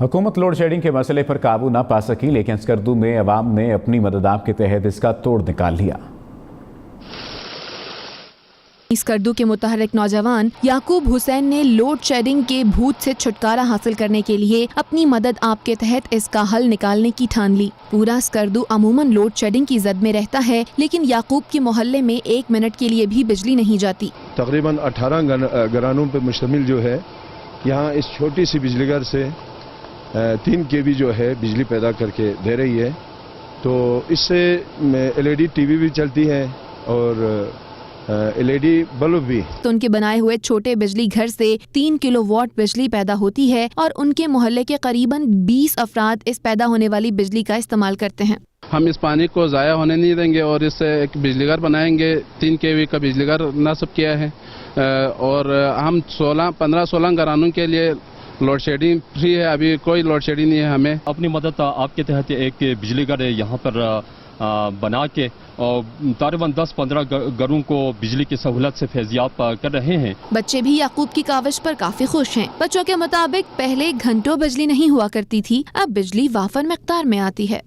हुकूमत load shedding के मसले पर काबू ना पा सकी, लेकिन स्कर्दू में अवाम ने अपनी मदद आप के तहत इसका तोड़ निकाल लिया। स्कर्दू के मुतहर्रिक नौजवान याकूब हुसैन ने लोड शेडिंग के भूत से छुटकारा हासिल करने के लिए अपनी मदद आप के तहत इसका हल निकालने की ठान ली। पूरा स्कर्दू अमूमन लोड शेडिंग की जद में रहता है, लेकिन याकूब के मोहल्ले में 1 मिनट के लिए भी बिजली नहीं जाती। तकरीबन 18 घरानों पर मुश्तमिल जो है, यहाँ इस छोटी सी बिजली घर से 3 kV जो है बिजली पैदा करके दे रही है। तो इससे LED TV भी चलती है और LED बल्ब भी। तो उनके बनाए हुए छोटे बिजली घर से 3 किलोवाट बिजली पैदा होती है और उनके मोहल्ले के करीबन 20 अफराद इस पैदा होने वाली बिजली का इस्तेमाल करते हैं। हम इस पानी को ज़ाया होने नहीं देंगे और इससे एक बिजली घर बनाएंगे। 3 kV का बिजली घर नस्ब किया है और हम 15-16 घरानों के लिए लोड शेडिंग फ्री है। अभी कोई लोड शेडिंग नहीं है। हमें अपनी मदद आपके तहत एक बिजली घर यहाँ पर बना के और तकरीबन 10-15 घरों को बिजली की सहूलत से फैज़याब कर रहे हैं। बच्चे भी याकूब की काविश पर काफी खुश हैं। बच्चों के मुताबिक पहले घंटों बिजली नहीं हुआ करती थी, अब बिजली वाफर मिक़दार में आती है।